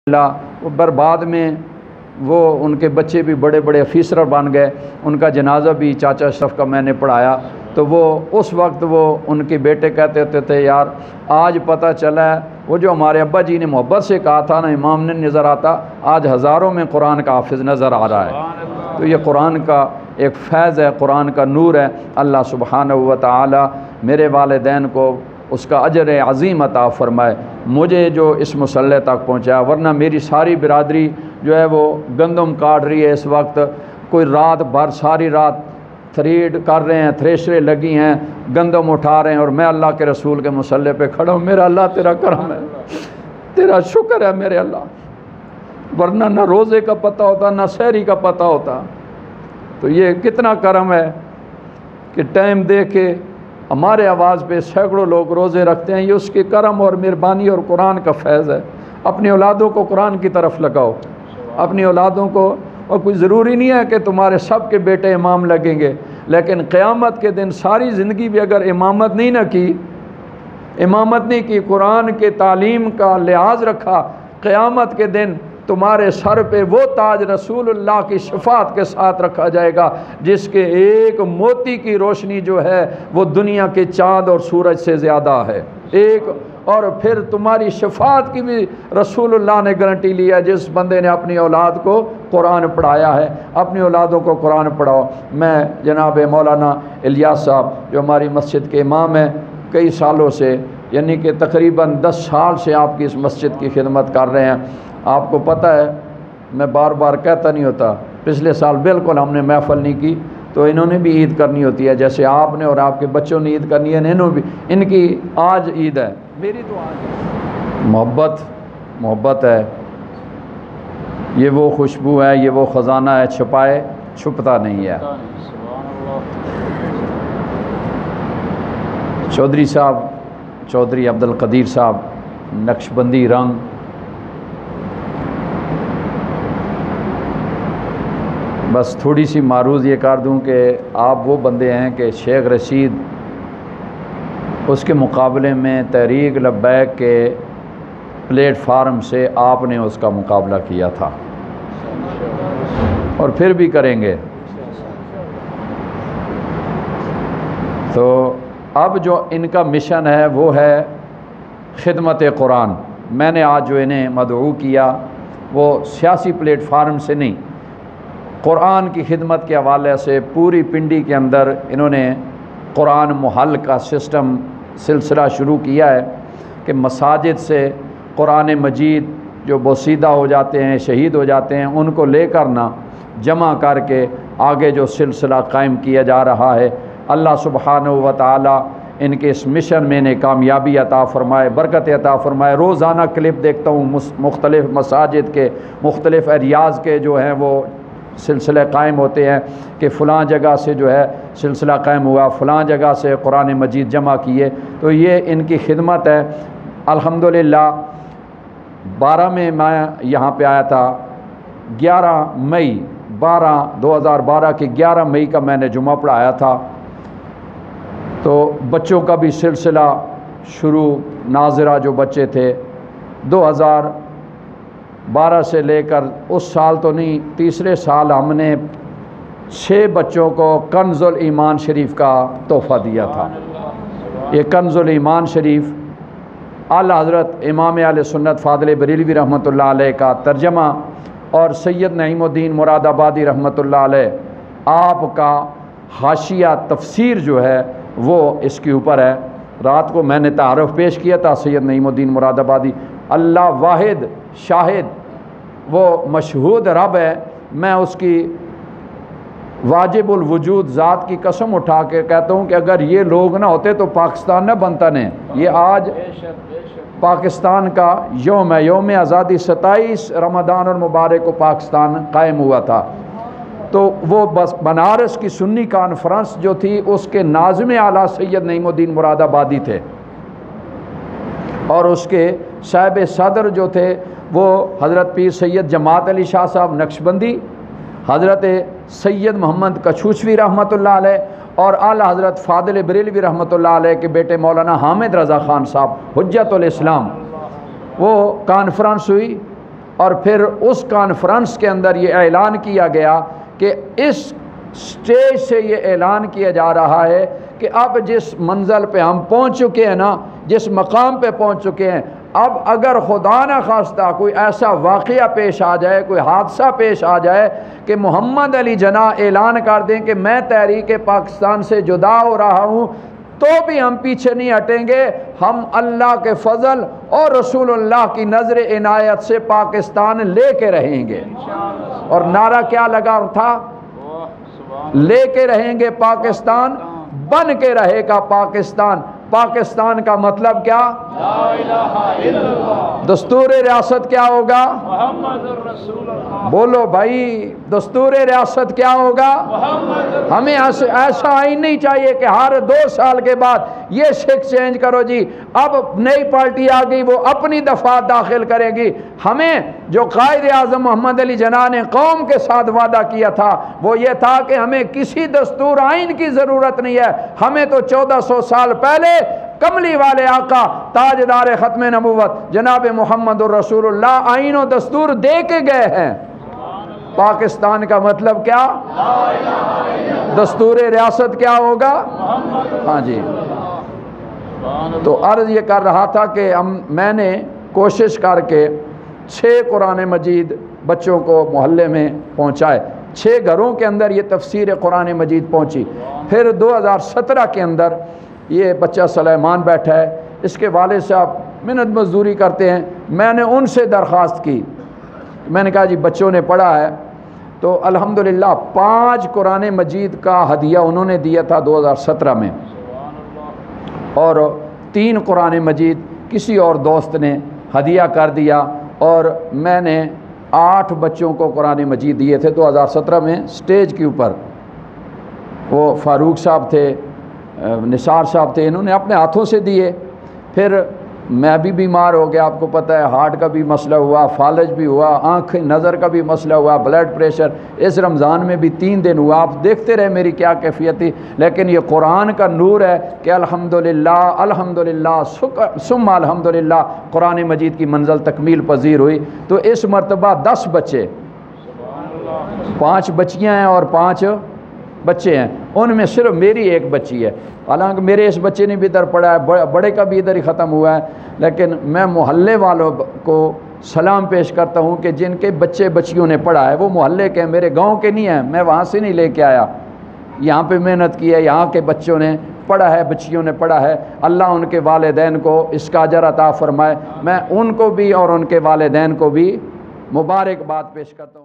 وہ برباد میں وہ ان کے بچے بھی بڑے بڑے افیسر بن گئے، ان کا جنازہ بھی چاچا اشرف کا میں نے پڑھایا، تو وہ اس وقت وہ ان کے بیٹے کہتے ہوتے تھے یار آج پتہ چلا ہے وہ جو ہمارے ابا جی نے محبت سے کہا تھا نا امام نے نظر آتا، آج ہزاروں میں قرآن کا حافظ نظر آ رہا ہے۔ تو یہ قرآن کا ایک فیض ہے، قرآن کا نور ہے۔ اللہ سبحانہ و تعالی میرے والدین کو اس کا اجر عظیم عطا فرمائے، مجھے جو اس مسئلے تک پہنچا، ورنہ میری ساری برادری جو ہے وہ گندم کاٹ رہی ہے اس وقت، کوئی رات بھر ساری رات تھریڈ کر رہے ہیں، تھریشریں لگی ہیں، گندم اٹھا رہے ہیں، اور میں اللہ کے رسول کے مسئلے پہ کھڑا ہوں۔ میرا اللہ تیرا کرم ہے، تیرا شکر ہے میرے اللہ، ورنہ نہ روزے کا پتہ ہوتا نہ سحری کا پتہ ہوتا۔ تو یہ کتنا کرم ہے کہ ٹائم دے کے ہمارے آواز پہ سینکڑوں لوگ روزے رکھتے ہیں، یہ اس کے کرم اور مہربانی اور قرآن کا فیض ہے۔ اپنی اولادوں کو قرآن کی طرف لگاؤ، اپنی اولادوں کو، اور کوئی ضروری نہیں ہے کہ تمہارے سب کے بیٹے امام لگیں گے، لیکن قیامت کے دن ساری زندگی بھی اگر امامت نہیں کی، قرآن کے تعلیم کا لحاظ رکھا، قیامت کے دن تمہارے سر پہ وہ تاج رسول اللہ کی شفاعت کے ساتھ رکھا جائے گا جس کے ایک موتی کی روشنی جو ہے وہ دنیا کے چاند اور سورج سے زیادہ ہے ایک، اور پھر تمہاری شفاعت کی بھی رسول اللہ نے گارنٹی لی ہے جس بندے نے اپنی اولاد کو قرآن پڑھایا ہے۔ اپنی اولادوں کو قرآن پڑھاؤ۔ میں جناب مولانا الیاس صاحب جو ہماری مسجد کے امام ہیں، کئی سالوں سے یعنی کہ تقریباً 10 سال سے آپ کی اس مسجد کی خدمت کر رہے ہیں۔ آپ کو پتہ ہے میں بار بار کہتا نہیں ہوتا، پچھلے سال بالکل ہم نے محفل نہیں کی، تو انہوں نے بھی عید کرنی ہوتی ہے جیسے آپ نے اور آپ کے بچوں نے عید کرنی ہے، انہوں بھی، ان کی آج عید ہے، میری تو آج محبت ہے، یہ وہ خوشبو ہے، یہ وہ خزانہ ہے، چھپائے چھپتا نہیں ہے۔ چودھری صاحب، چودھری عبدالقدیر صاحب، نقشبندی رنگ، بس تھوڑی سی معروض یہ کر دوں کہ آپ وہ بندے ہیں کہ شیخ رشید اس کے مقابلے میں تحریک لبیک کے پلیٹ فارم سے آپ نے اس کا مقابلہ کیا تھا اور پھر بھی کریں گے۔ تو اب جو ان کا مشن ہے وہ ہے خدمت قرآن۔ میں نے آج جو انہیں مدعو کیا وہ سیاسی پلیٹ فارم سے نہیں، قرآن کی خدمت کے حوالے سے پوری پنڈی کے اندر انہوں نے قرآن محل کا سلسلہ شروع کیا ہے کہ مساجد سے قرآن مجید جو بوسیدہ ہو جاتے ہیں، شہید ہو جاتے ہیں، ان کو لے کر نہ جمع کر کے آگے جو سلسلہ قائم کیا جا رہا ہے، اللہ سبحانہ و تعالی ان کے اس مشن میں نے کامیابی عطا فرمائے، برکت عطا فرمائے۔ روزانہ کلپ دیکھتا ہوں مختلف مساجد کے، مختلف ایریاز کے جو ہیں وہ سلسلے قائم ہوتے ہیں کہ فلاں جگہ سے جو ہے سلسلہ قائم ہوا، فلاں جگہ سے قرآن مجید جمع کیے، تو یہ ان کی خدمت ہے۔ الحمدللہ 12 میں میں یہاں پہ آیا تھا، 2012 کی 11 مئی کا میں نے جمعہ پڑھایا تھا، تو بچوں کا بھی سلسلہ شروع، ناظرہ جو بچے تھے 2012 سے لے کر اس سال تو نہیں، تیسرے سال ہم نے 6 بچوں کو کنز الایمان شریف کا تحفہ دیا تھا۔ یہ کنز الایمان شریف اعلیٰ حضرت امام اہل سنت فاضل بریلوی رحمۃ اللہ علیہ کا ترجمہ، اور سید نعیم الدین مراد آبادی رحمۃ اللہ علیہ آپ کا حاشیہ تفسیر جو ہے وہ اس کے اوپر ہے۔ رات کو میں نے تعارف پیش کیا تھا سید نعیم الدین مراد آبادی، اللہ واحد شاہد، وہ مشہود رب ہے، میں اس کی واجب الوجود ذات کی قسم اٹھا کے کہتا ہوں کہ اگر یہ لوگ نہ ہوتے تو پاکستان نہ بنتا نہیں۔ یہ آج پاکستان کا یوم ہے، یوم آزادی 27 رمضان المبارک کو پاکستان قائم ہوا تھا، تو وہ بس بنارس کی سنی کانفرنس جو تھی اس کے ناظم اعلیٰ سید نعیم الدین مراد آبادی تھے، اور اس کے صاحب صدر جو تھے وہ حضرت پیر سید جماعت علی شاہ صاحب نقشبندی، حضرت سید محمد کچھوچوی رحمۃ اللہ علیہ، اور اعلیٰ حضرت فاضل بریلوی رحمۃ اللہ علیہ کے بیٹے مولانا حامد رضا خان صاحب حجت الاسلام۔ وہ کانفرنس ہوئی اور پھر اس کانفرنس کے اندر یہ اعلان کیا گیا کہ اس سٹیج سے یہ اعلان کیا جا رہا ہے کہ اب جس منزل پہ ہم پہنچ چکے ہیں نا، جس مقام پہ پہنچ چکے ہیں، اب اگر خدا نہ خواستہ کوئی ایسا واقعہ پیش آ جائے، کوئی حادثہ پیش آ جائے کہ محمد علی جناح اعلان کر دیں کہ میں تحریک پاکستان سے جدا ہو رہا ہوں، تو بھی ہم پیچھے نہیں ہٹیں گے، ہم اللہ کے فضل اور رسول اللہ کی نظر عنایت سے پاکستان لے کے رہیں گے۔ اور نعرہ کیا لگا تھا؟ لے کے رہیں گے پاکستان، بن کے رہے گا پاکستان۔ پاکستان کا مطلب کیا؟ لا الہ الا اللہ۔ دستور ریاست کیا ہوگا؟ محمد الرسول اللہ۔ بولو بھائی، دستور ریاست کیا ہوگا؟ محمد۔ ہمیں ایسا آئین نہیں چاہیے کہ ہر 2 سال کے بعد یہ شک چینج کرو جی، اب نئی پارٹی آ گئی وہ اپنی دفعات داخل کرے گی۔ ہمیں جو قائد اعظم محمد علی جناح نے قوم کے ساتھ وعدہ کیا تھا وہ یہ تھا کہ ہمیں کسی دستور آئین کی ضرورت نہیں ہے، ہمیں تو 1400 سال پہلے کملی والے آقا تاجدار ختم نبوت جناب محمد الرسول اللہ آئین و دستور دے کے گئے ہیں۔ پاکستان کا مطلب کیا؟ دستور ریاست کیا ہوگا؟ ہاں جی۔ تو عرض یہ کر رہا تھا کہ میں نے کوشش کر کے 6 قرآن مجید بچوں کو محلے میں پہنچائے، 6 گھروں کے اندر یہ تفسیر قرآن مجید پہنچی۔ پھر 2017 کے اندر یہ بچہ سلیمان بیٹھا ہے، اس کے والد صاحب محنت مزدوری کرتے ہیں، میں نے ان سے درخواست کی، میں نے کہا جی بچوں نے پڑھا ہے، تو الحمدللہ 5 قرآن مجید کا ہدیہ انہوں نے دیا تھا 2017 میں، اور 3 قرآن مجید کسی اور دوست نے ہدیہ کر دیا، اور میں نے 8 بچوں کو قرآن مجید دیے تھے 2017 میں سٹیج کے اوپر۔ وہ فاروق صاحب تھے، نثار صاحب تھے، انہوں نے اپنے ہاتھوں سے دیے۔ پھر میں بھی بیمار ہو گیا، آپ کو پتہ ہے، ہارٹ کا بھی مسئلہ ہوا، فالج بھی ہوا، آنکھ نظر کا بھی مسئلہ ہوا، بلڈ پریشر۔ اس رمضان میں بھی 3 دن ہوا، آپ دیکھتے رہے میری کیا کیفیت تھی، لیکن یہ قرآن کا نور ہے کہ الحمدللہ الحمدللہ ثم الحمدللہ قرآن مجید کی منزل تکمیل پذیر ہوئی۔ تو اس مرتبہ 10 بچے، 5 بچیاں ہیں اور 5 بچے ہیں، ان میں صرف میری ایک بچی ہے، حالانکہ میرے اس بچے نے بھی ادھر پڑھا ہے، بڑے کا بھی ادھر ہی ختم ہوا ہے، لیکن میں محلے والوں کو سلام پیش کرتا ہوں کہ جن کے بچے بچیوں نے پڑھا ہے وہ محلے کے ہیں، میرے گاؤں کے نہیں ہیں، میں وہاں سے نہیں لے کے آیا، یہاں پہ محنت کی ہے، یہاں کے بچوں نے پڑھا ہے، بچیوں نے پڑھا ہے۔ اللہ ان کے والدین کو اس کا اجر عطا فرمائے، میں ان کو بھی اور ان کے والدین کو بھی مبارکباد پیش کرتا ہوں۔